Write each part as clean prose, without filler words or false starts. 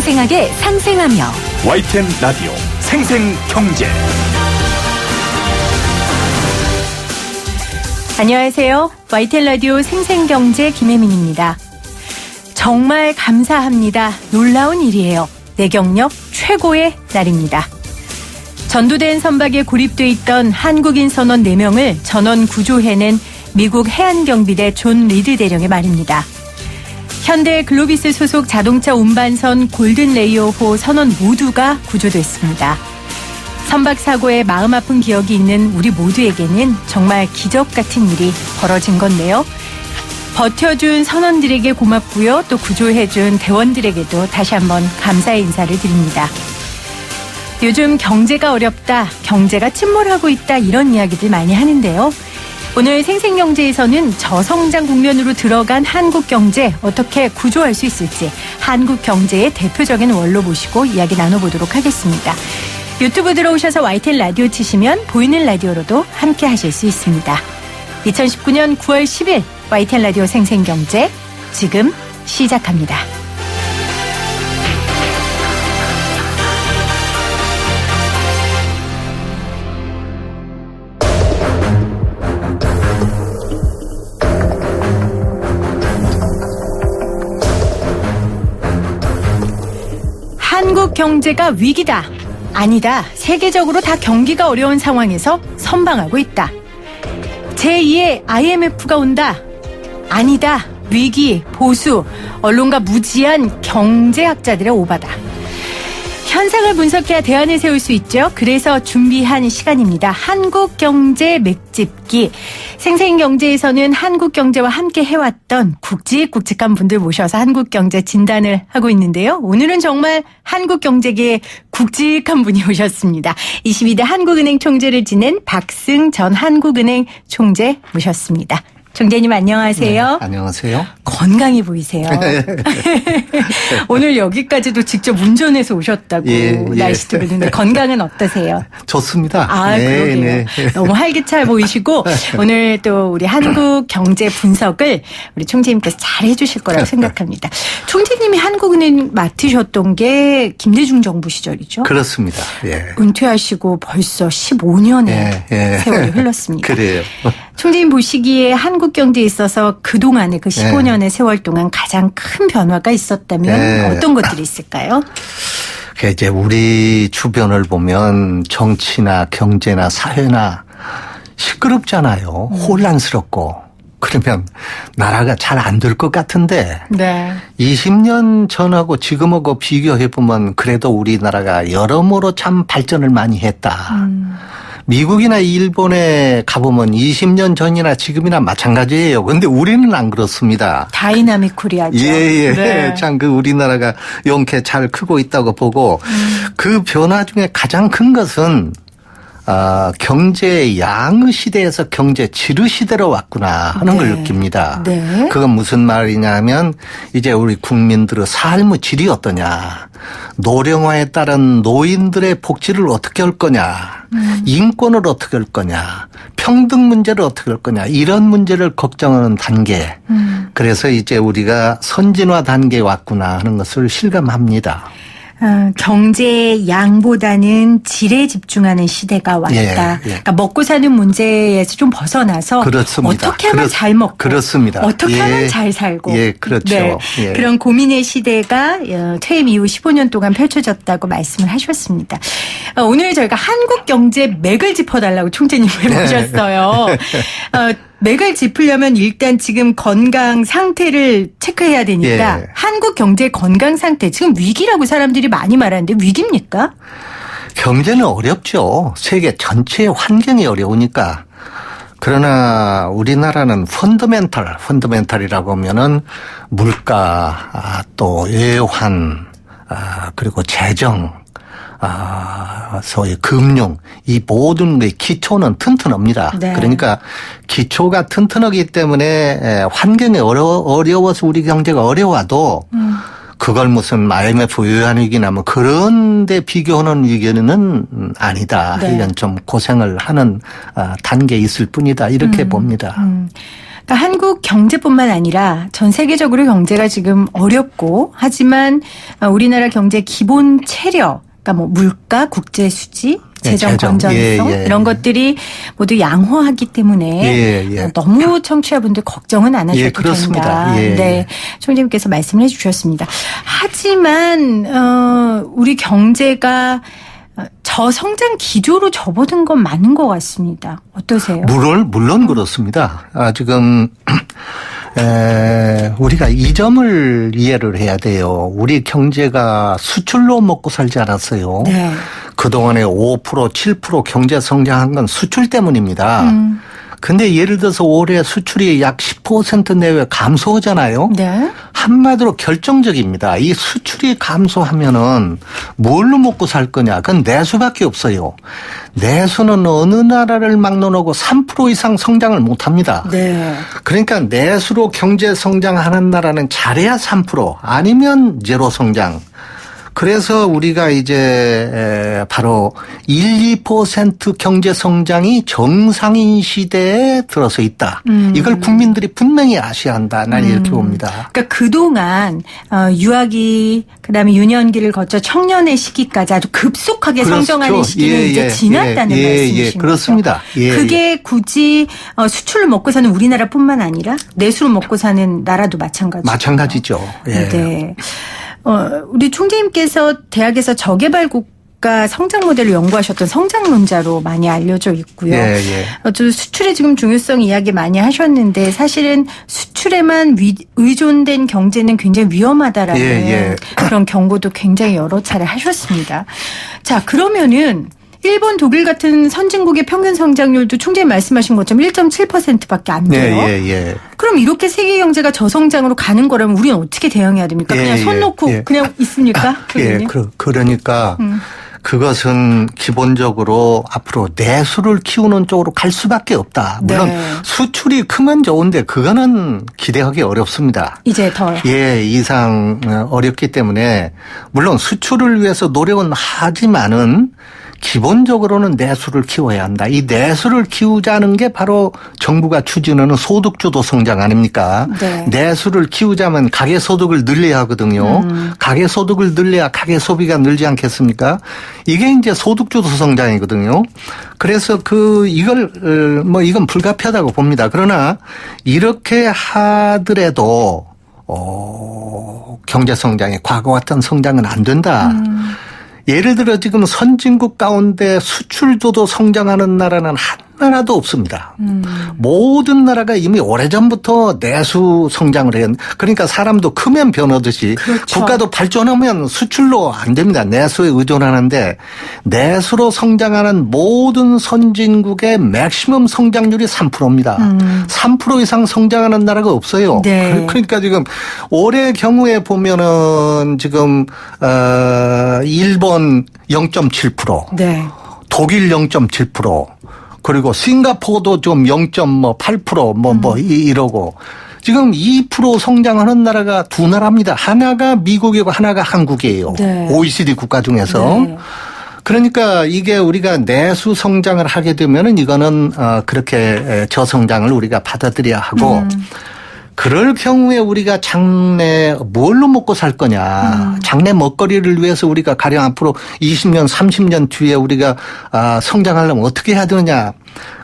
생생하게 상생하며 YTN 라디오 생생경제. 안녕하세요. YTN 라디오 생생경제 김혜민입니다. 정말 감사합니다. 놀라운 일이에요. 내 경력 최고의 날입니다. 전도된 선박에 고립돼 있던 한국인 선원 4명을 전원 구조해낸 미국 해안경비대 존 리드 대령의 말입니다. 현대 글로비스 소속 자동차 운반선 골든 레이어호 선원 모두가 구조됐습니다. 선박 사고에 마음 아픈 기억이 있는 우리 모두에게는 정말 기적 같은 일이 벌어진 건데요. 버텨준 선원들에게 고맙고요. 또 구조해준 대원들에게도 다시 한번 감사의 인사를 드립니다. 요즘 경제가 어렵다, 경제가 침몰하고 있다 이런 이야기들 많이 하는데요. 오늘 생생경제에서는 저성장 국면으로 들어간 한국 경제 어떻게 구조할 수 있을지 한국 경제의 대표적인 원로 모시고 이야기 나눠보도록 하겠습니다. 유튜브 들어오셔서 YTN 라디오 치시면 보이는 라디오로도 함께 하실 수 있습니다. 2019년 9월 10일 YTN 라디오 생생경제 지금 시작합니다. 한국 경제가 위기다. 아니다. 세계적으로 다 경기가 어려운 상황에서 선방하고 있다. 제2의 IMF가 온다. 아니다. 위기, 보수, 언론과 무지한 경제학자들의 오바다. 현상을 분석해야 대안을 세울 수 있죠. 그래서 준비한 시간입니다. 한국경제 맥집기. 생생경제에서는 한국경제와 함께 해왔던 굵직굵직한 분들 모셔서 한국경제 진단을 하고 있는데요. 오늘은 정말 한국경제계의 굵직한 분이 오셨습니다. 22대 한국은행 총재를 지낸 박승 전 한국은행 총재 모셨습니다. 총재님 안녕하세요. 네, 안녕하세요. 건강해 보이세요. 오늘 여기까지도 직접 운전해서 오셨다고 날씨도 그런데 건강은 어떠세요? 좋습니다. 아, 그러게요. 네. 너무 활기차 보이시고 오늘 또 우리 한국 경제 분석을 우리 총재님께서 잘 해주실 거라고 생각합니다. 총재님이 한국은행 맡으셨던 게 김대중 정부 시절이죠? 그렇습니다. 예. 은퇴하시고 벌써 15년의 세월이 흘렀습니다. 그래요. 총재님 보시기에 한국 경제에 있어서 그동안의 그 15년의 세월 동안 가장 큰 변화가 있었다면 어떤 것들이 있을까요? 이제 우리 주변을 보면 정치나 경제나 사회나 시끄럽잖아요. 혼란스럽고. 그러면 나라가 잘 안 될 것 같은데 20년 전하고 지금하고 비교해보면 그래도 우리나라가 여러모로 참 발전을 많이 했다. 미국이나 일본에 가보면 20년 전이나 지금이나 마찬가지예요. 그런데 우리는 안 그렇습니다. 다이나믹 코리아죠. 네. 참 우리나라가 용케 잘 크고 있다고 보고 그 변화 중에 가장 큰 것은 경제 양의 시대에서 경제 질의 시대로 왔구나 하는 걸 느낍니다. 그건 무슨 말이냐면 이제 우리 국민들의 삶의 질이 어떠냐. 노령화에 따른 노인들의 복지를 어떻게 할 거냐. 인권을 어떻게 할 거냐. 평등 문제를 어떻게 할 거냐. 이런 문제를 걱정하는 단계. 그래서 이제 우리가 선진화 단계에 왔구나 하는 것을 실감합니다. 경제의 양보다는 질에 집중하는 시대가 왔다. 그러니까 먹고 사는 문제에서 좀 벗어나서 그렇습니다. 어떻게 하면 잘 먹고 그렇습니다. 어떻게 하면 잘 살고 그렇죠. 그런 고민의 시대가 퇴임 이후 15년 동안 펼쳐졌다고 말씀을 하셨습니다. 오늘 저희가 한국 경제 맥을 짚어달라고 총재님을 모셨어요. 맥을 짚으려면 일단 지금 건강 상태를 체크해야 되니까 한국 경제의 건강 상태 지금 위기라고 사람들이 많이 말하는데 위기입니까? 경제는 어렵죠. 세계 전체의 환경이 어려우니까. 그러나 우리나라는 펀더멘탈이라고 하면은 물가, 또 외환, 그리고 재정, 소위 금융 이 모든 게 기초는 튼튼합니다. 그러니까 기초가 튼튼하기 때문에 환경이 어려워서 우리 경제가 어려워도 그걸 무슨 IMF 외환위기나 뭐 그런 데 비교하는 위기는 아니다. 이건 좀 고생을 하는 단계에 있을 뿐이다. 이렇게 봅니다. 그러니까 한국 경제뿐만 아니라 전 세계적으로 경제가 지금 어렵고 하지만 우리나라 경제 기본 체력 그러니까 뭐 물가, 국제 수지, 재정 건전성 이런 것들이 모두 양호하기 때문에 너무 청취자분들 걱정은 안 하셔도 된다. 네, 총재님께서 말씀을 해주셨습니다. 하지만 우리 경제가 저성장 기조로 접어든 건 맞는 것 같습니다. 어떠세요? 물론 그렇습니다. 지금 우리가 이 점을 이해를 해야 돼요. 우리 경제가 수출로 먹고 살지 않았어요. 네. 그동안에 5%, 7% 경제 성장한 건 수출 때문입니다. 근데 예를 들어서 올해 수출이 약 10% 내외 감소하잖아요. 네. 한마디로 결정적입니다. 이 수출이 감소하면은 뭘로 먹고 살 거냐? 그건 내수밖에 없어요. 내수는 어느 나라를 막론하고 3% 이상 성장을 못 합니다. 네. 그러니까 내수로 경제 성장하는 나라는 잘해야 3% 아니면 제로 성장. 그래서 우리가 이제 바로 1, 2% 경제 성장이 정상인 시대에 들어서 있다. 이걸 국민들이 분명히 아셔야 한다. 난 이렇게 봅니다. 그러니까 그동안 유아기 그다음에 유년기를 거쳐 청년의 시기까지 아주 급속하게 그렇죠. 성장하는 시기는 이제 지났다는 말씀이신 거죠. 그렇습니다. 그게 굳이 수출을 먹고 사는 우리나라뿐만 아니라 내수를 먹고 사는 나라도 마찬가지죠. 마찬가지죠. 네. 우리 총재님께서 대학에서 저개발 국가 성장 모델을 연구하셨던 성장론자로 많이 알려져 있고요. 또 수출의 지금 중요성 이야기 많이 하셨는데 사실은 수출에만 의존된 경제는 굉장히 위험하다라는 그런 경고도 굉장히 여러 차례 하셨습니다. 자, 그러면은 일본, 독일 같은 선진국의 평균 성장률도 총재님 말씀하신 것처럼 1.7%밖에 안 돼요. 그럼 이렇게 세계 경제가 저성장으로 가는 거라면 우리는 어떻게 대응해야 됩니까? 그냥 손 놓고 그냥 있습니까? 그러니까 그것은 기본적으로 앞으로 내수를 키우는 쪽으로 갈 수밖에 없다. 물론 수출이 크면 좋은데 그거는 기대하기 어렵습니다. 이제 더. 이상 어렵기 때문에 물론 수출을 위해서 노력은 하지만은 기본적으로는 내수를 키워야 한다. 이 내수를 키우자는 게 바로 정부가 추진하는 소득주도 성장 아닙니까? 내수를 키우자면 가계소득을 늘려야 하거든요. 가계소득을 늘려야 가계소비가 늘지 않겠습니까? 이게 이제 소득주도 성장이거든요. 그래서 이건 불가피하다고 봅니다. 그러나 이렇게 하더라도 경제 성장이 과거 같은 성장은 안 된다. 예를 들어 지금 선진국 가운데 수출조도 성장하는 나라는 한 나라도 없습니다. 모든 나라가 이미 오래전부터 내수 성장을 해요. 그러니까 사람도 크면 변하듯이 국가도 발전하면 수출로 안 됩니다. 내수에 의존하는데 내수로 성장하는 모든 선진국의 맥시멈 성장률이 3%입니다. 3% 이상 성장하는 나라가 없어요. 그러니까 지금 올해 경우에 보면은 지금 일본 0.7%, 독일 0.7%, 그리고 싱가포르도 좀 0.8% 이러고 지금 2% 성장하는 나라가 두 나라입니다. 하나가 미국이고 하나가 한국이에요. OECD 국가 중에서. 그러니까 이게 우리가 내수 성장을 하게 되면은 이거는 그렇게 저성장을 우리가 받아들여야 하고 그럴 경우에 우리가 장래 뭘로 먹고 살 거냐. 장래 먹거리를 위해서 우리가 가령 앞으로 20년, 30년 뒤에 우리가 성장하려면 어떻게 해야 되느냐.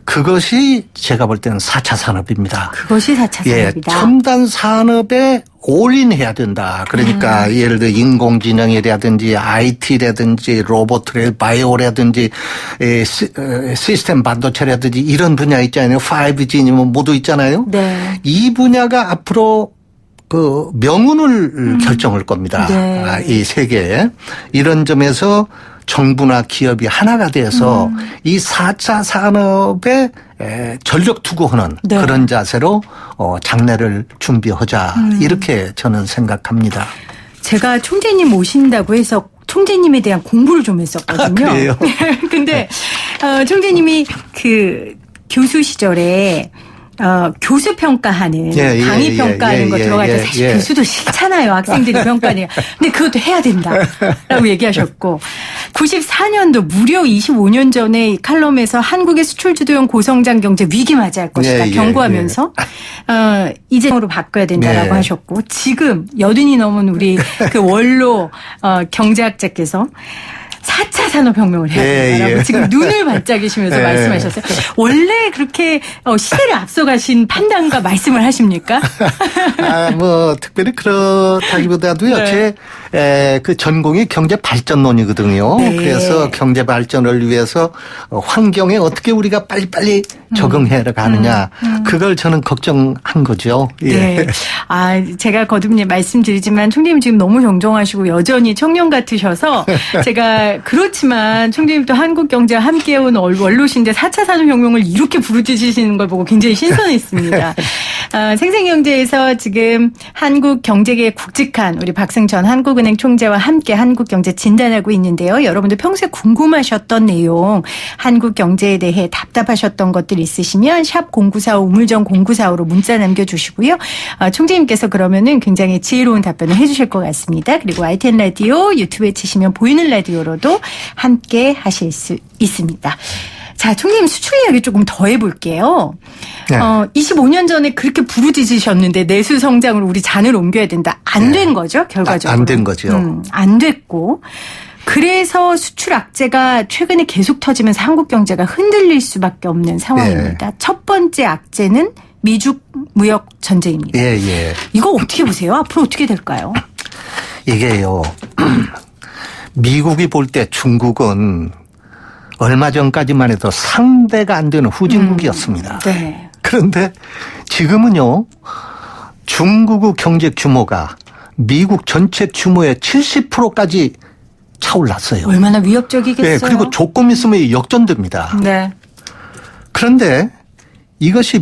그것이 제가 볼 때는 4차 산업입니다. 그것이 4차 산업이다. 첨단 산업에 올인해야 된다. 그러니까 예를 들어 인공지능이라든지 IT라든지 로봇, 바이오라든지 시스템 반도체라든지 이런 분야 있잖아요. 5G면 모두 있잖아요. 이 분야가 앞으로 그 명운을 결정할 겁니다. 이 세계에. 이런 점에서 정부나 기업이 하나가 돼서 이 4차 산업에 전력 투구하는 그런 자세로 장래를 준비하자. 이렇게 저는 생각합니다. 제가 총재님 모신다고 해서 총재님에 대한 공부를 좀 했었거든요. 그래요? 근데 총재님이 그 교수 시절에 교수 평가하는 강의 평가하는 거 들어갈 때 사실 교수도 싫잖아요. 학생들이 평가하니까. 근데 그것도 해야 된다라고 얘기하셨고 94년도 무려 25년 전에 이 칼럼에서 한국의 수출주도형 고성장 경제 위기 맞이할 것이다 경고하면서 이제로 바꿔야 된다라고 하셨고 지금 80이 넘은 우리 그 원로 경제학자께서 4차 산업혁명을 해야 된다라고 지금 눈을 반짝이시면서 말씀하셨어요. 원래 그렇게 시대를 앞서가신 판단과 말씀을 하십니까? 뭐 특별히 그렇다기보다도요. 제 그 전공이 경제 발전론이거든요. 그래서 경제 발전을 위해서 환경에 어떻게 우리가 빨리빨리 적응해 가느냐. 그걸 저는 걱정한 거죠. 네. 제가 거듭 말씀드리지만 총리님 지금 너무 정정하시고 여전히 청년 같으셔서 제가 그렇지만 총리님 또 한국 경제와 함께해온 원로신데 4차 산업혁명을 이렇게 부르짖으시는 걸 보고 굉장히 신선했습니다. 생생경제에서 지금 한국 경제계에 굵직한 우리 박승천 한국은행 총재와 함께 한국 경제 진단하고 있는데요. 여러분들 평소에 궁금하셨던 내용, 한국 경제에 대해 답답하셨던 것들 있으시면 샵 0945 우물정 0945로 문자 남겨주시고요. 총재님께서 그러면은 굉장히 지혜로운 답변을 해주실 것 같습니다. 그리고 YTN 라디오 유튜브에 치시면 보이는 라디오로도 함께 하실 수 있습니다. 자, 총리님 수출 이야기 조금 더 해볼게요. 25년 전에 그렇게 부르짖으셨는데 내수 성장으로 우리 잔을 옮겨야 된다. 안 된 거죠, 결과적으로. 안 된 거죠. 안 됐고. 그래서 수출 악재가 최근에 계속 터지면서 한국 경제가 흔들릴 수밖에 없는 상황입니다. 첫 번째 악재는 미중 무역 전쟁입니다. 이거 어떻게 보세요? 앞으로 어떻게 될까요? 이게요. 미국이 볼 때 중국은 얼마 전까지만 해도 상대가 안 되는 후진국이었습니다. 그런데 지금은요. 중국의 경제 규모가 미국 전체 규모의 70%까지 차올랐어요. 얼마나 위협적이겠어요. 그리고 조금 있으면 역전됩니다. 그런데 이것이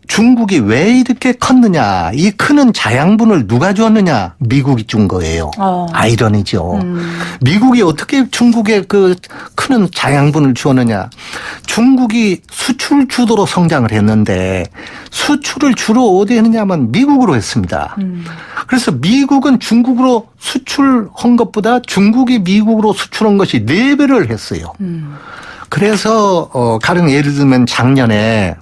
중국이 왜 이렇게 컸느냐. 이 크는 자양분을 누가 주었느냐. 미국이 준 거예요. 아이러니죠. 미국이 어떻게 중국에 그 크는 자양분을 주었느냐. 중국이 수출 주도로 성장을 했는데 수출을 주로 어디 했느냐면 미국으로 했습니다. 그래서 미국은 중국으로 수출한 것보다 중국이 미국으로 수출한 것이 4배를 했어요. 그래서 가령 예를 들면 작년에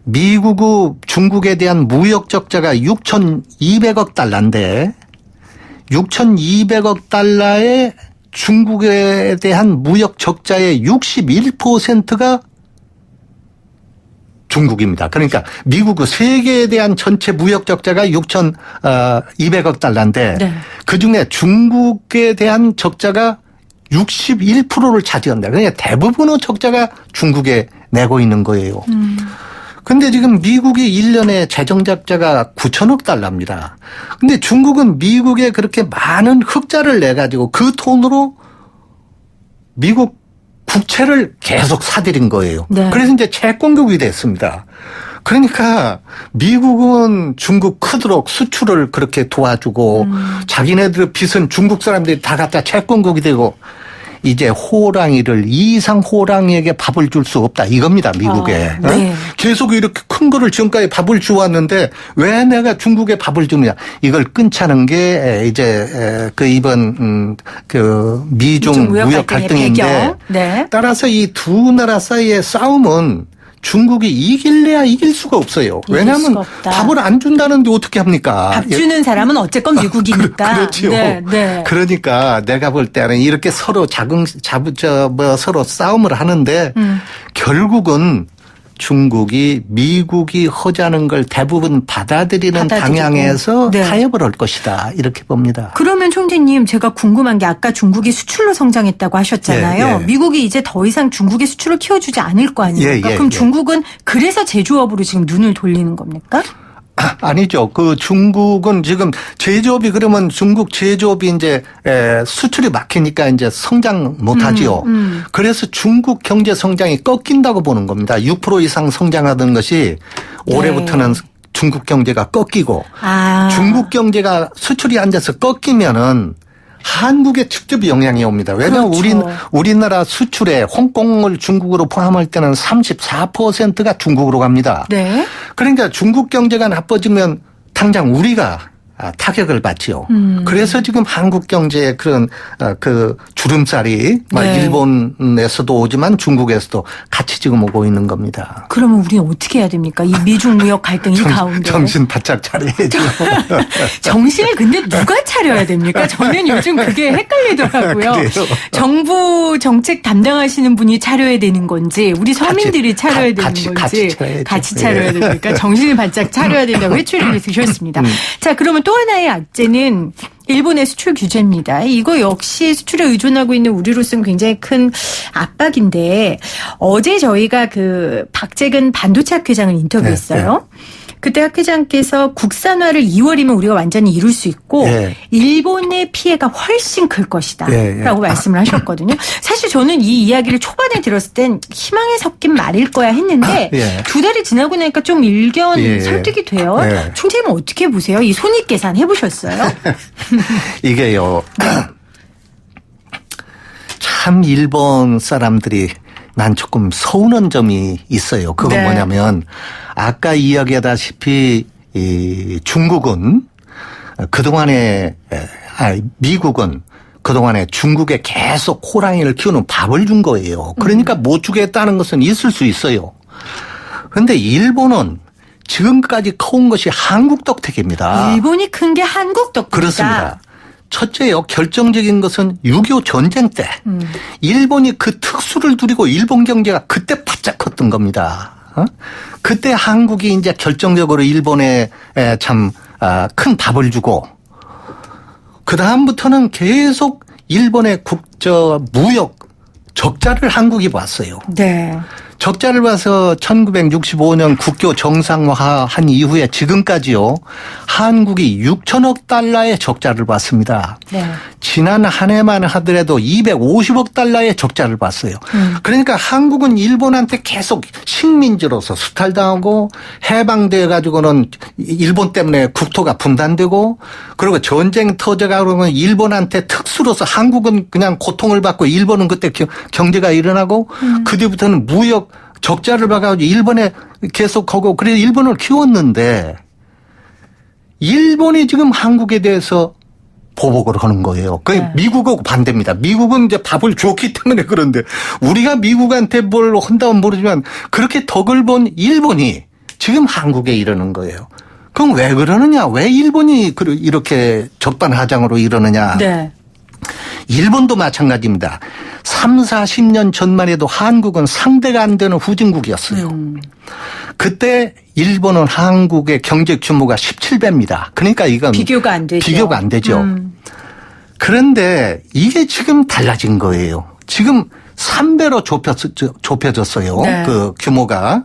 미국의 중국에 대한 무역 적자가 6,200억 달러인데 6,200억 달러의 중국에 대한 무역 적자의 61%가 중국입니다. 그러니까 미국의 세계에 대한 전체 무역 적자가 6,200억 달러인데 그중에 중국에 대한 적자가 61%를 차지한다. 그러니까 대부분의 적자가 중국에 내고 있는 거예요. 근데 지금 미국이 1년에 재정 적자가 9천억 달러입니다. 근데 중국은 미국에 그렇게 많은 흑자를 내가지고 그 돈으로 미국 국채를 계속 사들인 거예요. 그래서 이제 채권국이 됐습니다. 그러니까 미국은 중국 크도록 수출을 그렇게 도와주고 자기네들 빚은 중국 사람들이 다 갖다 채권국이 되고 이제 호랑이를 이상 호랑이에게 밥을 줄 수 없다 이겁니다. 미국에. 계속 이렇게 큰 거를 지금까지 밥을 주었는데 왜 내가 중국에 밥을 주느냐. 이걸 끊자는 게 이제 그 이번 그 미중 무역 갈등인데 따라서 이 두 나라 사이의 싸움은 중국이 이길래야 이길 수가 없어요. 왜냐하면 밥을 안 준다는데 어떻게 합니까? 밥 주는 사람은 어쨌건 미국이니까. 그렇죠. 그러니까 내가 볼 때는 이렇게 서로 서로 싸움을 하는데 결국은 중국이 미국이 하자는 걸 대부분 받아들이는 방향에서 타협을 할 것이다. 이렇게 봅니다. 그러면 총재님 제가 궁금한 게 아까 중국이 수출로 성장했다고 하셨잖아요. 미국이 이제 더 이상 중국의 수출을 키워주지 않을 거 아닙니까? 그럼 중국은 그래서 제조업으로 지금 눈을 돌리는 겁니까? 아니죠. 그 중국은 지금 제조업이 그러면 중국 제조업이 이제 수출이 막히니까 이제 성장 못 하지요. 그래서 중국 경제 성장이 꺾인다고 보는 겁니다. 6% 이상 성장하던 것이 올해부터는 중국 경제가 꺾이고 중국 경제가 수출이 앉아서 꺾이면은 한국에 직접 영향이 옵니다. 왜냐하면 그렇죠. 우리나라 수출에 홍콩을 중국으로 포함할 때는 34%가 중국으로 갑니다. 네. 그러니까 중국 경제가 나빠지면 당장 우리가 타격을 받지요. 그래서 지금 한국 경제에 그런 그 주름살이 네. 일본에서도 오지만 중국에서도 같이 지금 오고 있는 겁니다. 그러면 우리는 어떻게 해야 됩니까? 이 미중 무역 갈등 이 가운데. 정신 바짝 차려야죠. 정신을 근데 누가 차려야 됩니까? 저는 요즘 그게 헷갈리더라고요. 그래요? 정부 정책 담당하시는 분이 차려야 되는 건지 우리 서민들이 차려야 되는 같이 건지 차려야죠. 같이 차려야 됩니까? 정신을 바짝 차려야 된다고 회초리를 드셨습니다. 자, 그러면 또 하나의 악재는 일본의 수출 규제입니다. 이거 역시 수출에 의존하고 있는 우리로서는 굉장히 큰 압박인데 어제 저희가 그 박재근 반도체 학회장을 인터뷰했어요. 그때 학회장께서 국산화를 2월이면 우리가 완전히 이룰 수 있고 일본의 피해가 훨씬 클 것이다 라고 말씀을 하셨거든요. 사실 저는 이 이야기를 초반에 들었을 땐 희망에 섞인 말일 거야 했는데 두 달이 지나고 나니까 좀 일견 설득이 돼요. 총재님은 어떻게 보세요? 이 손익계산 해보셨어요? 이게요. 참 일본 사람들이 난 조금 서운한 점이 있어요. 그건 뭐냐면 아까 이야기하다시피 이 중국은 그동안에 미국은 그동안에 중국에 계속 호랑이를 키우는 밥을 준 거예요. 그러니까 못 주겠다는 것은 있을 수 있어요. 그런데 일본은 지금까지 커온 것이 한국 덕택입니다. 일본이 큰 게 한국 덕택이다. 그렇습니다. 첫째요. 결정적인 것은 6.25 전쟁 때 일본이 그 특수를 누리고 일본 경제가 그때 바짝 컸던 겁니다. 그때 한국이 이제 결정적으로 일본에 참 큰 밥을 주고 그다음부터는 계속 일본의 무역 적자를 한국이 봤어요. 네. 적자를 봐서 1965년 국교 정상화한 이후에 지금까지요. 한국이 6천억 달러의 적자를 봤습니다. 지난 한 해만 하더라도 250억 달러의 적자를 봤어요. 그러니까 한국은 일본한테 계속 식민지로서 수탈당하고 해방돼 가지고는 일본 때문에 국토가 분단되고 그리고 전쟁 터져가고는 일본한테 특수로서 한국은 그냥 고통을 받고 일본은 그때 경제가 일어나고 그 뒤부터는 무역 적자를 봐가지고 일본에 계속 가고 그래서 일본을 키웠는데 일본이 지금 한국에 대해서 보복을 하는 거예요. 그게 미국하고 반대입니다. 미국은 이제 밥을 줬기 때문에 그런데 우리가 미국한테 뭘 한다면 모르지만 그렇게 덕을 본 일본이 지금 한국에 이러는 거예요. 그럼 왜 그러느냐? 왜 일본이 이렇게 적반하장으로 이러느냐? 일본도 마찬가지입니다. 3, 40년 전만 해도 한국은 상대가 안 되는 후진국이었어요. 그때 일본은 한국의 경제 규모가 17배입니다. 그러니까 이건 비교가 안 되죠. 비교가 안 되죠. 그런데 이게 지금 달라진 거예요. 지금 3배로 좁혀졌어요. 그 규모가.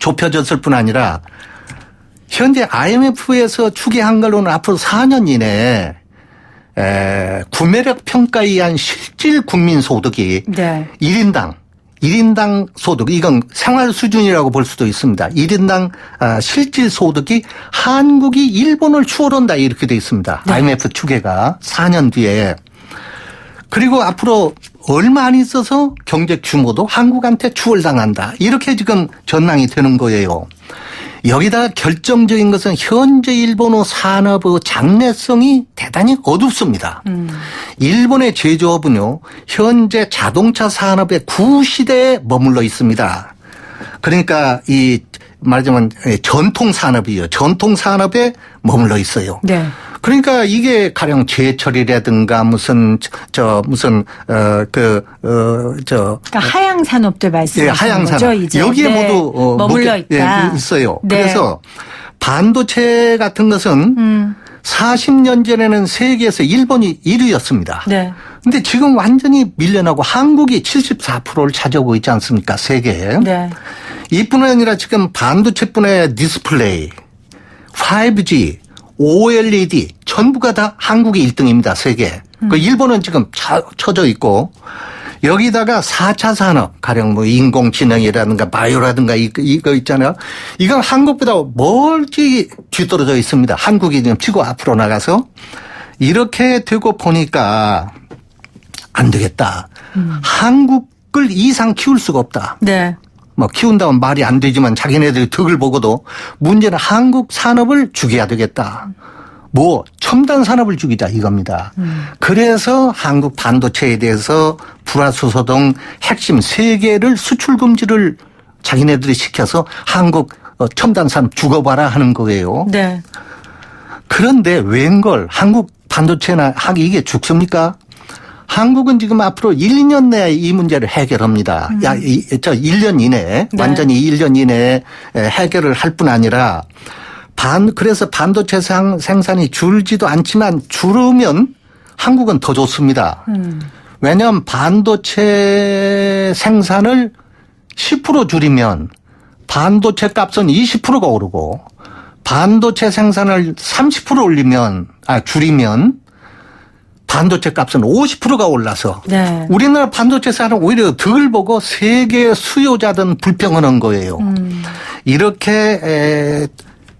좁혀졌을 뿐 아니라 현재 IMF에서 추계한 걸로는 앞으로 4년 이내에 구매력 평가에 의한 실질 국민 소득이 1인당 소득, 이건 생활 수준이라고 볼 수도 있습니다. 1인당 실질 소득이 한국이 일본을 추월한다 이렇게 돼 있습니다. IMF 추계가 4년 뒤에. 그리고 앞으로 얼마 안 있어서 경제 규모도 한국한테 추월당한다. 이렇게 지금 전망이 되는 거예요. 여기다가 결정적인 것은 현재 일본의 산업의 장래성이 대단히 어둡습니다. 일본의 제조업은요, 현재 자동차 산업의 구시대에 머물러 있습니다. 그러니까 말하자면 전통 산업이에요. 전통 산업에 머물러 있어요. 그러니까 이게 가령 제철이라든가 그러니까 하양 산업들 말씀하시는 하양 거죠, 산업. 이제. 여기에 모두 머물러 있다. 있어요. 그래서 반도체 같은 것은 40년 전에는 세계에서 일본이 1위였습니다. 근데 지금 완전히 밀려나고 한국이 74%를 차지하고 있지 않습니까? 세계에. 이뿐 아니라 지금 반도체뿐 아니라 디스플레이, 5G, OLED 전부가 다 한국이 1등입니다. 세계. 그 일본은 지금 처져 있고 여기다가 4차 산업, 가령 뭐 인공지능이라든가 바이오라든가 이거 있잖아요. 이건 한국보다 멀리 뒤떨어져 있습니다. 한국이 지금 치고 앞으로 나가서 이렇게 되고 보니까 안 되겠다. 한국을 이상 키울 수가 없다. 네. 뭐 키운다면 말이 안 되지만 자기네들이 덕을 보고도 문제는 한국 산업을 죽여야 되겠다. 뭐 첨단 산업을 죽이자 이겁니다. 그래서 한국 반도체에 대해서 불화수소 등 핵심 3개를 수출 금지를 자기네들이 시켜서 한국 첨단 산업 죽어봐라 하는 거예요. 네. 그런데 웬걸 한국 반도체나 이게 죽습니까? 한국은 지금 앞으로 1, 2년 내에 이 문제를 해결합니다. 1년 이내에, 네. 완전히 1년 이내에 해결을 할 뿐 아니라 그래서 반도체 생산이 줄지도 않지만 줄으면 한국은 더 좋습니다. 왜냐하면 반도체 생산을 10% 줄이면 반도체 값은 20%가 오르고 반도체 생산을 30% 줄이면 반도체 값은 50%가 올라서 네. 우리나라 반도체 산업은 오히려 덕을 보고 세계 수요자든 불평하는 거예요. 이렇게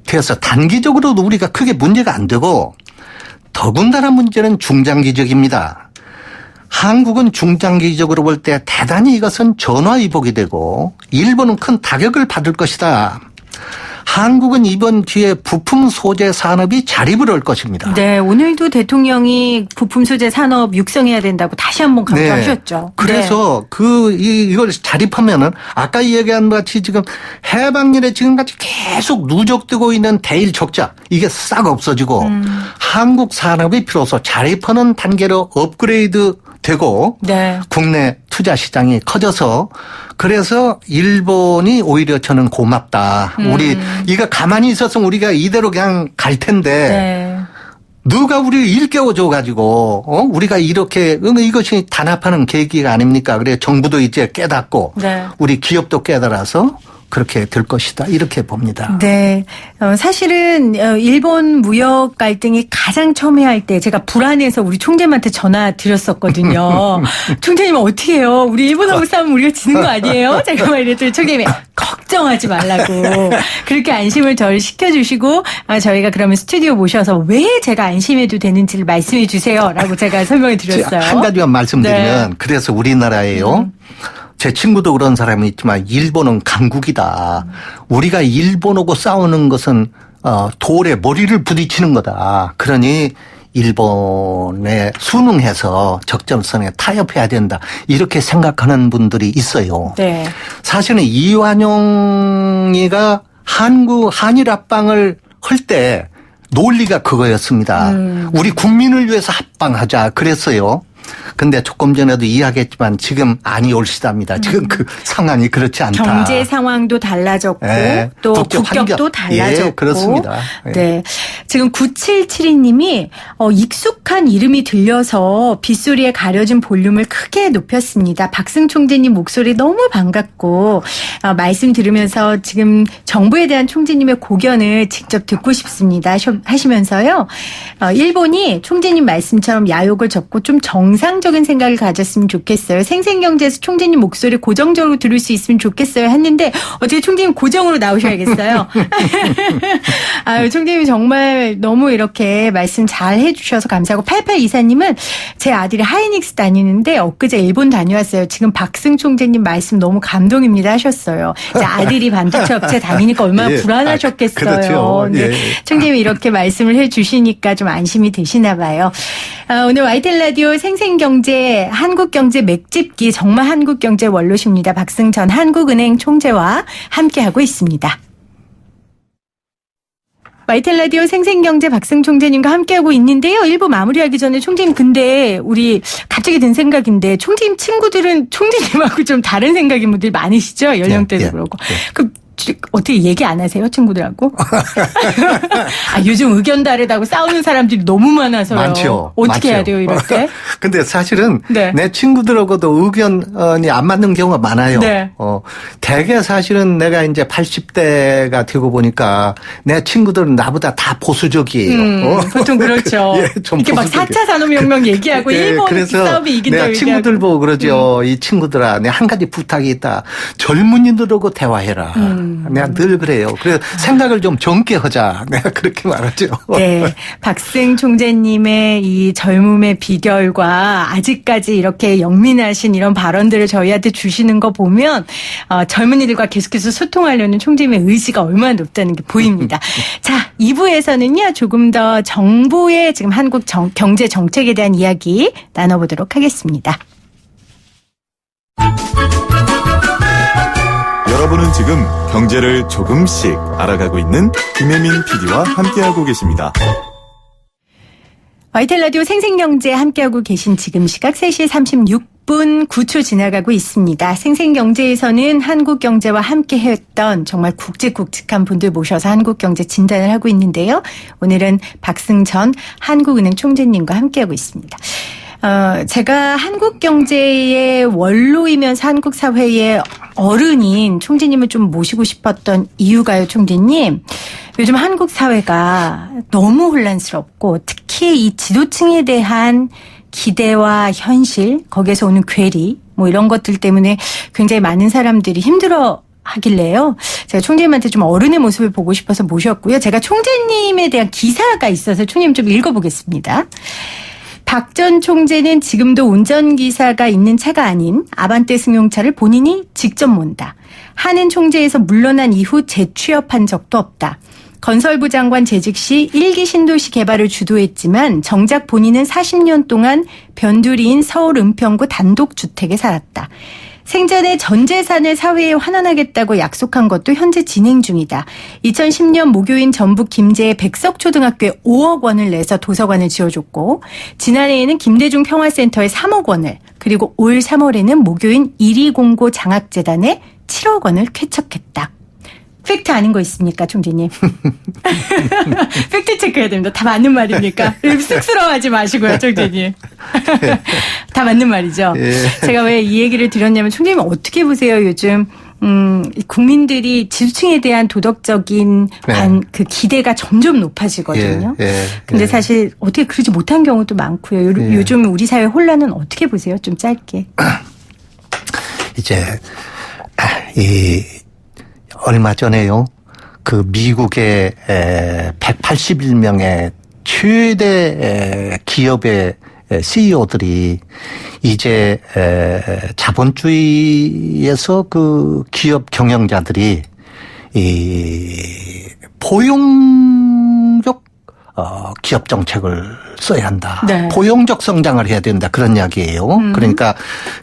돼서 단기적으로도 우리가 크게 문제가 안 되고 더군다나 문제는 중장기적입니다. 한국은 중장기적으로 볼 때 대단히 이것은 전화위복이 되고 일본은 큰 타격을 받을 것이다. 한국은 이번 기회에 부품 소재 산업이 자립을 할 것입니다. 네, 오늘도 대통령이 부품 소재 산업 육성해야 된다고 다시 한번 강조하셨죠. 네. 그래서 이걸 자립하면은 아까 얘기한 것 같이 지금 해방일에 지금까지 계속 누적되고 있는 대일 적자 이게 싹 없어지고 한국 산업이 비로소 자립하는 단계로 업그레이드 되고 네. 국내 투자 시장이 커져서 그래서 일본이 오히려 저는 고맙다. 우리 이거 가만히 있었으면 우리가 이대로 그냥 갈 텐데 네. 누가 우리를 일깨워줘 가지고 우리가 이렇게 이것이 단합하는 계기가 아닙니까? 그래 정부도 이제 깨닫고 네. 우리 기업도 깨달아서 그렇게 될 것이다. 이렇게 봅니다. 네. 사실은 일본 무역 갈등이 가장 첨예할 때 제가 불안해서 우리 총재님한테 전화 드렸었거든요. 총재님 어떻게 해요? 우리 일본하고 싸우면 우리가 지는 거 아니에요? 제가 막 이랬더니 총재님이 걱정하지 말라고 그렇게 안심을 저를 시켜주시고 저희가 그러면 스튜디오 모셔서 왜 제가 안심해도 되는지를 말씀해 주세요라고 제가 설명을 드렸어요. 한 가지만 말씀드리면 네. 그래서 우리나라에요. 제 친구도 그런 사람이 있지만 일본은 강국이다. 우리가 일본하고 싸우는 것은 돌에 머리를 부딪히는 거다. 그러니 일본에 순응해서 적절선에 타협해야 된다. 이렇게 생각하는 분들이 있어요. 네. 사실은 이완용이가 한일 합방을 할 때 논리가 그거였습니다. 우리 국민을 위해서 합방하자 그랬어요. 근데 조금 전에도 이야기했지만 지금 아니 올시답니다. 지금 그 상황이 그렇지 않다. 경제 상황도 달라졌고 네. 또 국격도 달라졌고. 예, 그렇습니다. 예. 네. 지금 9772님이 익숙한 이름이 들려서 빗소리에 가려진 볼륨을 크게 높였습니다. 박승 총재님 목소리 너무 반갑고 말씀 들으면서 지금 정부에 대한 총재님의 고견을 직접 듣고 싶습니다 하시면서요. 일본이 총재님 말씀처럼 야욕을 접고 좀 정상적인 생각을 가졌으면 좋겠어요. 생생경제에서 총재님 목소리 고정적으로 들을 수 있으면 좋겠어요 했는데 어떻게 총재님 고정으로 나오셔야겠어요. 아유, 총재님이 정말 너무 이렇게 말씀 잘 해주셔서 감사하고 8824님은 제 아들이 하이닉스 다니는데 엊그제 일본 다녀왔어요. 지금 박승 총재님 말씀 너무 감동입니다 하셨어요. 이제 아들이 반도체 업체 다니니까 얼마나 예. 불안하셨겠어요. 그렇죠. 네. 예. 총재님이 이렇게 말씀을 해주시니까 좀 안심이 되시나 봐요. 오늘 YTN 라디오 생생경제 한국경제 맥집기 정말 한국경제 원로십니다. 박승전 한국은행 총재와 함께하고 있습니다. YTN 라디오 생생경제 박승 총재님과 함께하고 있는데요. 1부 마무리하기 전에 총재님 근데 우리 갑자기 든 생각인데 총재님 친구들은 총재님하고 좀 다른 생각인 분들이 많으시죠? 연령대도 예, 예, 그렇고. 예. 그 어떻게 얘기 안 하세요, 친구들하고? 요즘 의견 다르다고 싸우는 사람들이 너무 많아서요. 많죠. 어떻게 해야 돼요, 이럴 때? 근데 사실은 네. 내 친구들하고도 의견이 안 맞는 경우가 많아요. 네. 대개 사실은 내가 이제 80대가 되고 보니까 내 친구들은 나보다 다 보수적이에요. 보통 그렇죠. 예, 좀 이렇게 막 보수적이에요. 4차 산업혁명 얘기하고 일본 그래서 싸움이 이긴다고 내가 친구들 얘기하고. 보고 그러죠. 이 친구들아, 내가 한 가지 부탁이 있다. 젊은이들하고 대화해라. 내가 늘 그래요. 그래서 생각을 좀 젊게 하자. 내가 그렇게 말하죠. 네. 박승 총재님의 이 젊음의 비결과 아직까지 이렇게 영민하신 이런 발언들을 저희한테 주시는 거 보면 젊은이들과 계속해서 소통하려는 총재님의 의지가 얼마나 높다는 게 보입니다. 자, 2부에서는요. 조금 더 정부의 지금 한국 경제 정책에 대한 이야기 나눠보도록 하겠습니다. 여러분은 지금 경제를 조금씩 알아가고 있는 김혜민 PD와 함께하고 계십니다. YTN 라디오 생생경제 함께하고 계신 지금 시각 3시 36분 9초 지나가고 있습니다. 생생경제에서는 한국경제와 함께 했던 정말 굵직굵직한 분들 모셔서 한국경제 진단을 하고 있는데요. 오늘은 박승 전 한국은행 총재님과 함께하고 있습니다. 제가 한국 경제의 원로이면서 한국 사회의 어른인 총재님을 좀 모시고 싶었던 이유가요, 총재님. 요즘 한국 사회가 너무 혼란스럽고 특히 이 지도층에 대한 기대와 현실, 거기에서 오는 괴리, 이런 것들 때문에 굉장히 많은 사람들이 힘들어 하길래요. 제가 총재님한테 좀 어른의 모습을 보고 싶어서 모셨고요. 제가 총재님에 대한 기사가 있어서 총재님 좀 읽어보겠습니다. 박 전 총재는 지금도 운전기사가 있는 차가 아닌 아반떼 승용차를 본인이 직접 몬다. 한은 총재에서 물러난 이후 재취업한 적도 없다. 건설부 장관 재직 시 1기 신도시 개발을 주도했지만 정작 본인은 40년 동안 변두리인 서울 은평구 단독주택에 살았다. 생전에 전 재산을 사회에 환원하겠다고 약속한 것도 현재 진행 중이다. 2010년 모교인 전북 김제의 백석초등학교에 5억 원을 내서 도서관을 지어줬고 지난해에는 김대중 평화센터에 3억 원을 그리고 올 3월에는 모교인 1위 공고 장학재단에 7억 원을 쾌척했다. 팩트 아닌 거 있습니까, 총재님? 팩트 체크해야 됩니다. 다 맞는 말입니까? 쑥스러워하지 마시고요, 총재님. 다 맞는 말이죠. 예. 제가 왜 이 얘기를 드렸냐면 총재님 어떻게 보세요, 요즘 국민들이 지도층에 대한 도덕적인 그 기대가 점점 높아지거든요. 근데 사실 어떻게 그러지 못한 경우도 많고요. 요즘 우리 사회 혼란은 어떻게 보세요? 좀 짧게. 이제 얼마 전에요. 그 미국의 181명의 최대 기업의 CEO들이 이제 자본주의에서 그 기업 경영자들이 이 포용적 기업 정책을 써야 한다. 네. 포용적 성장을 해야 된다. 그런 이야기예요. 그러니까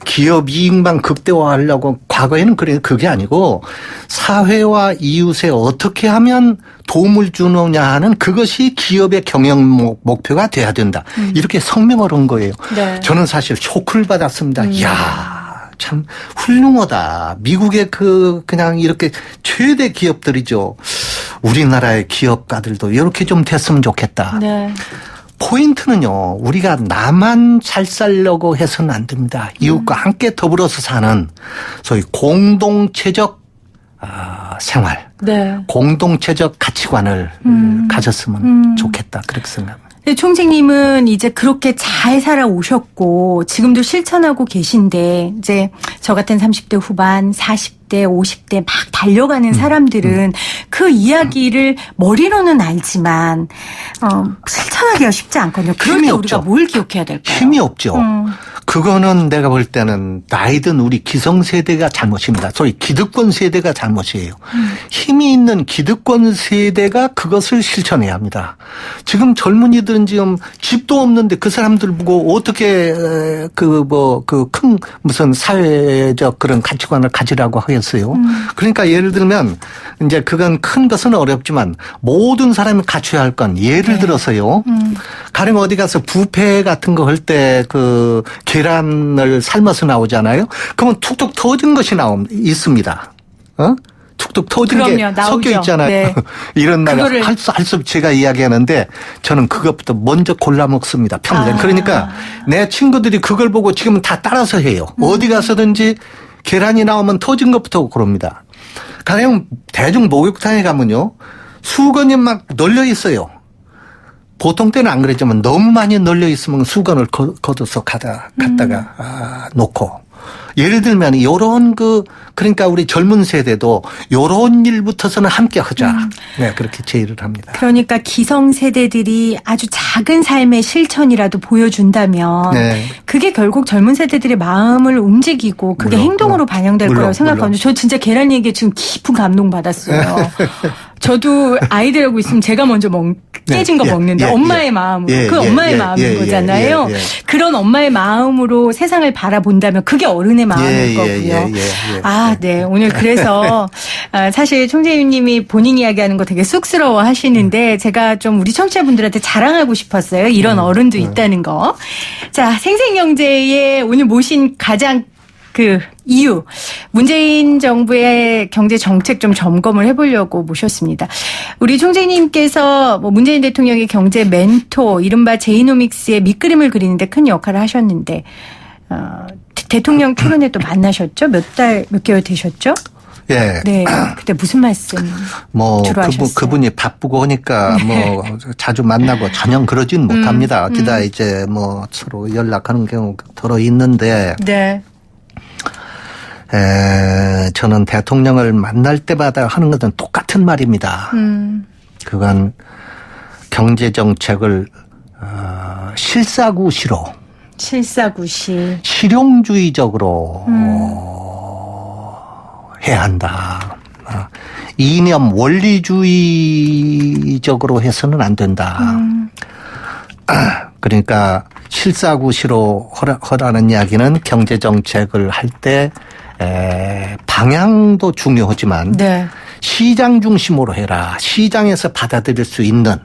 기업 이익만 극대화하려고 과거에는 그게 아니고 사회와 이웃에 어떻게 하면 도움을 주느냐 하는 그것이 기업의 경영 목표가 돼야 된다. 이렇게 성명을 한 거예요. 네. 저는 사실 쇼크를 받았습니다. 이야. 참 훌륭하다. 미국의 그냥 이렇게 최대 기업들이죠. 우리나라의 기업가들도 이렇게 좀 됐으면 좋겠다. 네. 포인트는요. 우리가 나만 잘 살려고 해서는 안 됩니다. 이웃과 함께 더불어서 사는 소위 공동체적 생활. 네. 공동체적 가치관을 가졌으면 좋겠다. 그렇게 생각합니다. 총재님은 이제 그렇게 잘 살아오셨고 지금도 실천하고 계신데 이제 저 같은 30대 후반 40대 50대 막 달려가는 사람들은 그 이야기를 머리로는 알지만 실천하기가 쉽지 않거든요. 그럴 때 우리가 뭘 기억해야 될까요? 힘이 없죠. 그거는 내가 볼 때는 나이든 우리 기성세대가 잘못입니다. 소위 기득권 세대가 잘못이에요. 힘이 있는 기득권 세대가 그것을 실천해야 합니다. 지금 젊은이들은 지금 집도 없는데 그 사람들 보고 어떻게 큰 무슨 사회적 그런 가치관을 가지라고 하겠어요. 그러니까 예를 들면 이제 그건 큰 것은 어렵지만 모든 사람이 갖춰야 할 건 예를 들어서요. 가령 어디 가서 뷔페 같은 거 할 때 그 계란을 삶아서 나오잖아요. 그러면 툭툭 터진 것이 있습니다. 툭툭 터진 그럼요, 게 나오죠. 섞여 있잖아요. 네. 이런 날 그거를- 할 수 제가 이야기하는데 저는 그것부터 먼저 골라 먹습니다. 평생. 그러니까 내 친구들이 그걸 보고 지금은 다 따라서 해요. 어디 가서든지 계란이 나오면 터진 것부터 고릅니다. 가령 대중 목욕탕에 가면요. 수건이 막 널려 있어요. 보통 때는 안 그랬지만 너무 많이 널려 있으면 수건을 걷어서 갖다가 놓고. 예를 들면 요런 그러니까 우리 젊은 세대도 요런 일부터서는 함께 하자. 네, 그렇게 제의를 합니다. 그러니까 기성세대들이 아주 작은 삶의 실천이라도 보여준다면 네. 그게 결국 젊은 세대들의 마음을 움직이고 그게 물론, 행동으로 반영될 물론, 거라고 생각하거든요. 저 진짜 계란 얘기에 지금 깊은 감동 받았어요. 저도 아이들하고 있으면 제가 먼저 깨진 거 예, 먹는다. 예, 엄마의 예. 마음으로. 예, 그 예, 엄마의 예, 마음인 예, 거잖아요. 예, 예. 그런 엄마의 마음으로 세상을 바라본다면 그게 어른의 마음일 예, 예, 거고요. 예, 예, 예. 아, 네. 오늘 그래서 사실 총재님이 본인 이야기하는 거 되게 쑥스러워 하시는데 제가 좀 우리 청취자분들한테 자랑하고 싶었어요. 이런 어른도 있다는 거. 자, 생생경제에 오늘 모신 가장 이유. 문재인 정부의 경제 정책 좀 점검을 해보려고 모셨습니다. 우리 총재님께서 문재인 대통령의 경제 멘토, 이른바 제이노믹스의 밑그림을 그리는데 큰 역할을 하셨는데, 대통령 출근에 또 만나셨죠? 몇 개월 되셨죠? 예. 네. 그때 무슨 말씀? 주로 하셨어요? 그분이 바쁘고 하니까 자주 만나고 전혀 그러진 못합니다. 어디다 이제 서로 연락하는 경우가 더러 있는데. 네. 저는 대통령을 만날 때마다 하는 것은 똑같은 말입니다. 그건 경제정책을 실사구시로 실용주의적으로 해야 한다. 이념 원리주의적으로 해서는 안 된다. 그러니까 실사구시로 하라는 이야기는 경제정책을 할 때 방향도 중요하지만 네. 시장 중심으로 해라. 시장에서 받아들일 수 있는,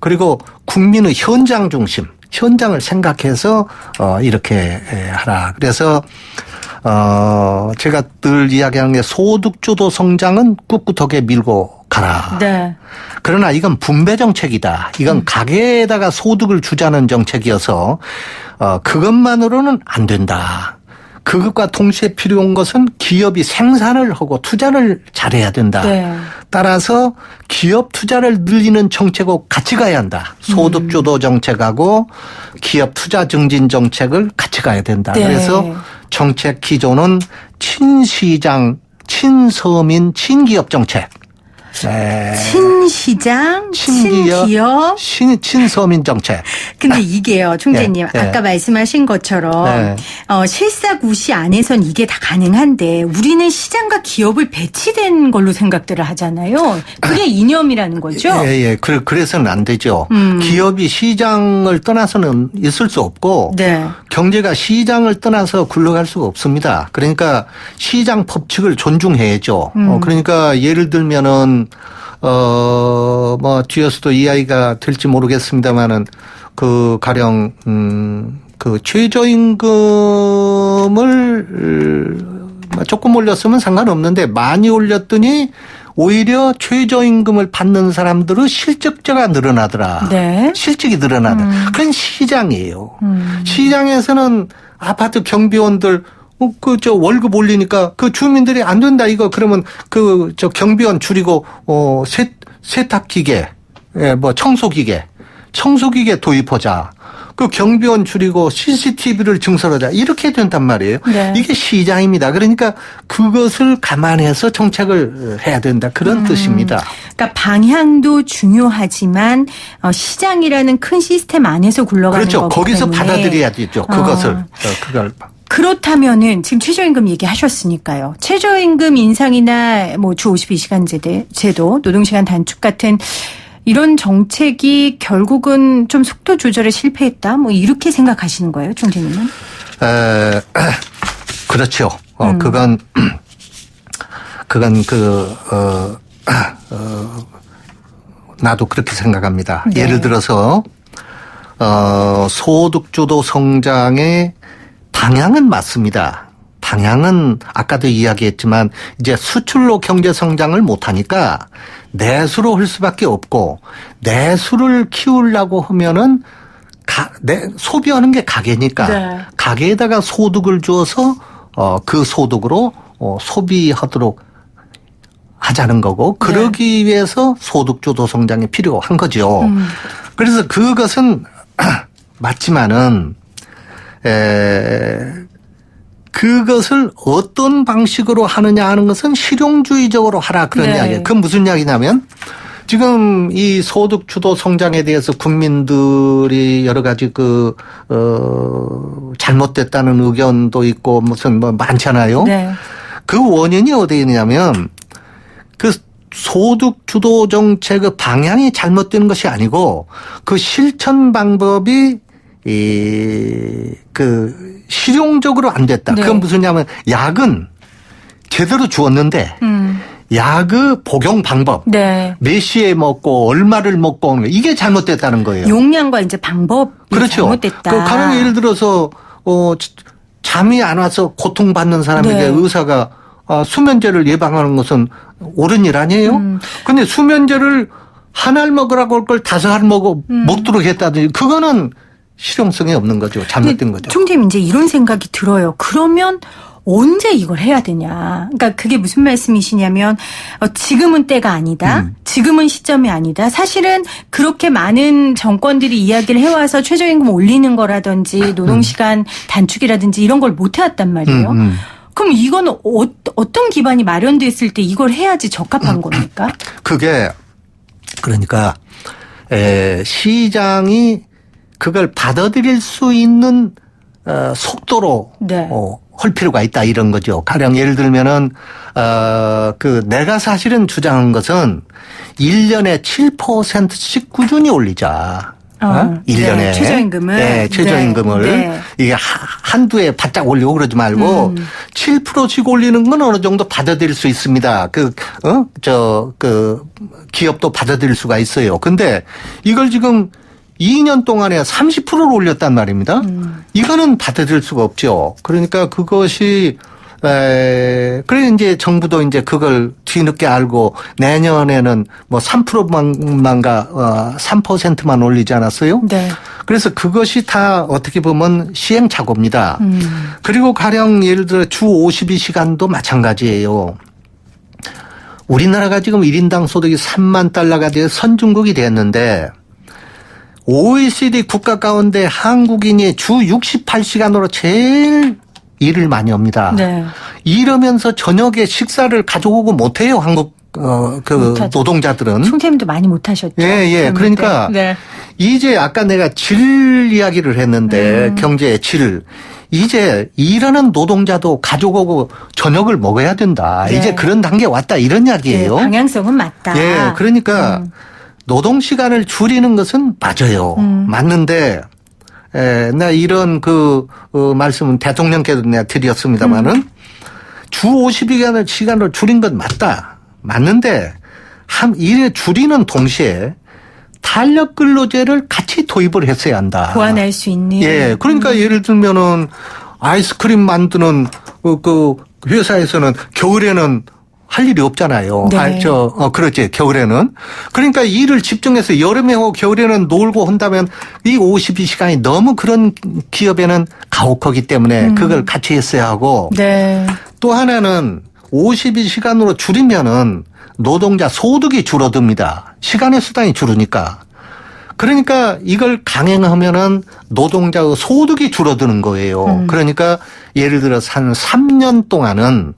그리고 국민의 현장 중심, 현장을 생각해서 이렇게 하라. 그래서 제가 늘 이야기하는 게 소득주도 성장은 꿋꿋하게 밀고 가라. 네. 그러나 이건 분배 정책이다. 이건 가게에다가 소득을 주자는 정책이어서 그것만으로는 안 된다. 그것과 동시에 필요한 것은 기업이 생산을 하고 투자를 잘해야 된다. 네. 따라서 기업 투자를 늘리는 정책하고 같이 가야 한다. 소득주도 정책하고 기업 투자 증진 정책을 같이 가야 된다. 네. 그래서 정책 기조는 친시장, 친서민, 친기업 정책. 네. 친시장, 친기업. 친서민 정책. 근데 이게요, 총재님. 예, 예. 아까 말씀하신 것처럼 네. 실사구시 안에선 이게 다 가능한데 우리는 시장과 기업을 배치된 걸로 생각들을 하잖아요. 그게 이념이라는 거죠. 예. 그래서는 안 되죠. 기업이 시장을 떠나서는 있을 수 없고 네. 경제가 시장을 떠나서 굴러갈 수가 없습니다. 그러니까 시장 법칙을 존중해야죠. 그러니까 예를 들면은 뒤에서도 이야기가 될지 모르겠습니다만은 가령 최저임금을 조금 올렸으면 상관없는데 많이 올렸더니 오히려 최저임금을 받는 사람들의 실적자가 늘어나더라. 네. 실적이 늘어나더라. 그건 시장이에요. 시장에서는 아파트 경비원들 월급 올리니까 그 주민들이 안 된다 이거 그러면 경비원 줄이고 세탁기계, 청소기계 도입하자. 그 경비원 줄이고 CCTV를 증설하자. 이렇게 된단 말이에요. 네. 이게 시장입니다. 그러니까 그것을 감안해서 정책을 해야 된다. 그런 뜻입니다. 그러니까 방향도 중요하지만 시장이라는 큰 시스템 안에서 굴러가는 그렇죠. 거기 거기서 때문에. 받아들여야죠. 그것을. 그렇다면은 지금 최저임금 얘기하셨으니까요. 최저임금 인상이나 주 52시간 제도, 노동시간 단축 같은 이런 정책이 결국은 좀 속도 조절에 실패했다. 이렇게 생각하시는 거예요, 총재님은? 그렇죠. 그건 나도 그렇게 생각합니다. 네. 예를 들어서 소득주도 성장의 방향은 맞습니다. 방향은 아까도 이야기했지만 이제 수출로 경제 성장을 못하니까 내수로 할 수밖에 없고 내수를 키우려고 하면은 소비하는 게 가계니까 네. 가계에다가 소득을 주어서 그 소득으로 소비하도록 하자는 거고 그러기 위해서 소득주도 성장이 필요한 거죠. 그래서 그것은 맞지만은 그것을 어떤 방식으로 하느냐 하는 것은 실용주의적으로 하라 그런 네. 이야기예요. 그건 무슨 이야기냐면 지금 이 소득주도 성장에 대해서 국민들이 여러 가지 잘못됐다는 의견도 있고 무슨 많잖아요. 네. 그 원인이 어디에 있냐면 그 소득주도 정책의 방향이 잘못된 것이 아니고 그 실천 방법이 실용적으로 안 됐다. 네. 그건 무슨냐면 약은 제대로 주었는데 약의 복용 방법. 네. 몇 시에 먹고 얼마를 먹고 이게 잘못됐다는 거예요. 용량과 이제 방법이 그렇죠. 잘못됐다. 가령 예를 들어서 잠이 안 와서 고통받는 사람에게 네. 의사가 수면제를 예방하는 것은 옳은 일 아니에요? 근데 수면제를 한 알 먹으라고 할 걸 5알 먹도록 했다든지 그거는 실용성이 없는 거죠. 잘못된 거죠. 총재님 이제 이런 생각이 들어요. 그러면 언제 이걸 해야 되냐. 그러니까 그게 무슨 말씀이시냐면 지금은 때가 아니다. 지금은 시점이 아니다. 사실은 그렇게 많은 정권들이 이야기를 해와서 최저임금 올리는 거라든지 노동시간 단축이라든지 이런 걸 못 해왔단 말이에요. 그럼 이거는 어떤 기반이 마련됐을 때 이걸 해야지 적합한 겁니까? 그게 그러니까 시장이 그걸 받아들일 수 있는 속도로 네. 할 필요가 있다 이런 거죠. 가령 예를 들면은 내가 사실은 주장한 것은 1년에 7%씩 꾸준히 올리자. 1년에. 네, 최저임금을. 네, 최저임금을. 네. 이게 한두 해 바짝 올리고 그러지 말고 7%씩 올리는 건 어느 정도 받아들일 수 있습니다. 기업도 받아들일 수가 있어요. 근데 이걸 지금 2년 동안에 30%를 올렸단 말입니다. 이거는 받아들일 수가 없죠. 그러니까 그것이 그래 이제 정부도 이제 그걸 뒤늦게 알고 내년에는 뭐 3%만가 3%만 올리지 않았어요? 네. 그래서 그것이 다 어떻게 보면 시행착오입니다. 그리고 가령 예를 들어 주 52시간도 마찬가지예요. 우리나라가 지금 1인당 소득이 3만 달러가 되어 선진국이 됐는데 OECD 국가 가운데 한국인이 주 68시간으로 제일 일을 많이 합니다. 네. 이러면서 저녁에 식사를 가져오고 못해요. 한국 노동자들은. 총재님도 많이 못하셨죠. 예. 그러니까 네. 이제 아까 내가 질 이야기를 했는데 경제의 질. 이제 일하는 노동자도 가져오고 저녁을 먹어야 된다. 네. 이제 그런 단계 왔다 이런 이야기예요. 네, 방향성은 맞다. 예, 그러니까 노동시간을 줄이는 것은 맞아요. 맞는데 나 이런 말씀은 대통령께도 내가 드렸습니다만은 주 52시간을 줄인 건 맞다. 맞는데 일에 줄이는 동시에 탄력 근로제를 같이 도입을 했어야 한다. 보완할 수 있는. 예. 그러니까 예를 들면은 아이스크림 만드는 그 회사에서는 겨울에는 할 일이 없잖아요. 네. 그렇지. 겨울에는. 그러니까 일을 집중해서 여름에 하고 겨울에는 놀고 한다면 이 52시간이 너무 그런 기업에는 가혹하기 때문에 그걸 같이 했어야 하고. 네. 또 하나는 52시간으로 줄이면은 노동자 소득이 줄어듭니다. 시간의 수당이 줄으니까. 그러니까 이걸 강행하면은 노동자의 소득이 줄어드는 거예요. 그러니까 예를 들어서 한 3년 동안은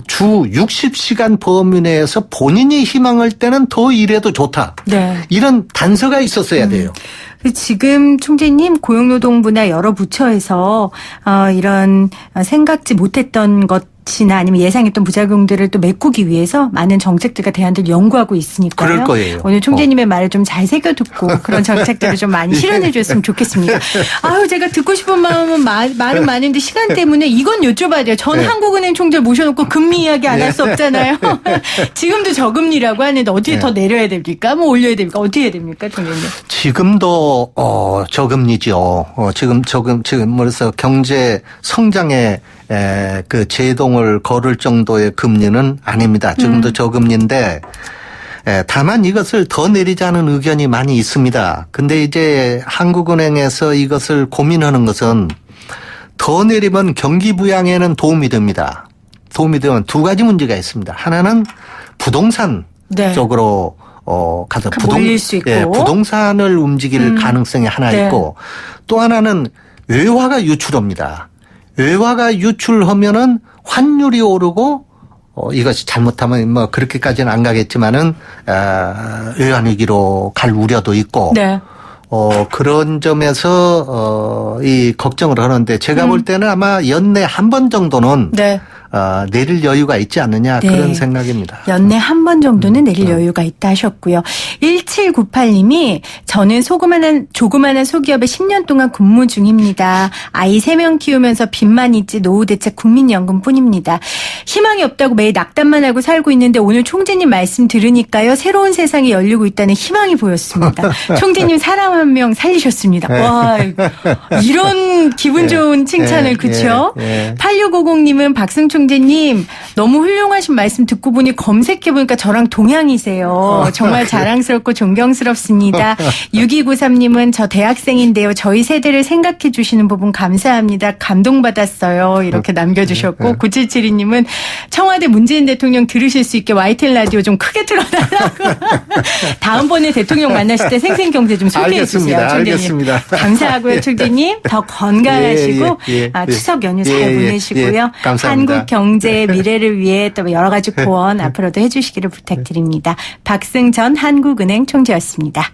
주 60시간 범위 내에서 본인이 희망할 때는 더 일해도 좋다. 네. 이런 단서가 있었어야 돼요. 지금 총재님 고용노동부나 여러 부처에서 이런 생각지 못했던 것이나 아니면 예상했던 부작용들을 또 메꾸기 위해서 많은 정책들과 대안들을 연구하고 있으니까요. 그럴 거예요. 오늘 총재님의 말을 좀 잘 새겨듣고 그런 정책들을 좀 많이 실현해 줬으면 좋겠습니다. 제가 듣고 싶은 마음은 말은 많은데 시간 때문에 이건 여쭤봐야 돼요. 전 한국은행 총재를 모셔놓고 금리 이야기 안 할 수 없잖아요. 지금도 저금리라고 하는데 어떻게 더 내려야 됩니까? 뭐 올려야 됩니까? 어떻게 해야 됩니까, 총재님? 지금도 저금리죠. 지금 그래서 경제 성장에 그 제동을 걸을 정도의 금리는 아닙니다. 지금도 저금리인데 다만 이것을 더 내리자는 의견이 많이 있습니다. 근데 이제 한국은행에서 이것을 고민하는 것은 더 내리면 경기 부양에는 도움이 됩니다. 도움이 되면 두 가지 문제가 있습니다. 하나는 부동산 네. 쪽으로 가서 몰릴 수 있고. 부동산을 움직일 가능성이 하나 네. 있고 또 하나는 외화가 유출합니다. 외화가 유출하면은 환율이 오르고 이것이 잘못하면 뭐 그렇게까지는 안 가겠지만은 외환위기로 갈 우려도 있고 네. 그런 점에서 이 걱정을 하는데 제가 볼 때는 아마 연내 한 번 정도는 네. 내릴 여유가 있지 않느냐 네. 그런 생각입니다. 연내 한 번 정도는 내릴 여유가 있다 하셨고요. 1798님이 저는 조그마한 소기업에 10년 동안 근무 중입니다. 아이 3명 키우면서 빚만 있지 노후 대책 국민연금뿐입니다. 희망이 없다고 매일 낙담만 하고 살고 있는데 오늘 총재님 말씀 들으니까요. 새로운 세상이 열리고 있다는 희망이 보였습니다. 총재님 사람 한 명 살리셨습니다. 와, 이런 기분 좋은 칭찬을 그쵸? 8650님은 박승 총재님 너무 훌륭하신 말씀 듣고 보니 검색해보니까 저랑 동양이세요. 정말 자랑스럽고 존경스럽습니다. 6293님은 저 대학생인데요. 저희 세대를 생각해 주시는 부분 감사합니다. 감동받았어요. 이렇게 남겨주셨고 9772님은 청와대 문재인 대통령 들으실 수 있게 YTN 라디오 좀 크게 틀어달라고. 다음번에 대통령 만나실 때 생생경제 좀 소개해 주세요. 알겠습니다. 감사하고요. 총재님 더 건강하시고 추석 연휴 잘 보내시고요. 감사합니다. 한국 경제의 미래를 위해 또 여러 가지 조언 앞으로도 해주시기를 부탁드립니다. 박승전 한국은행 총재였습니다.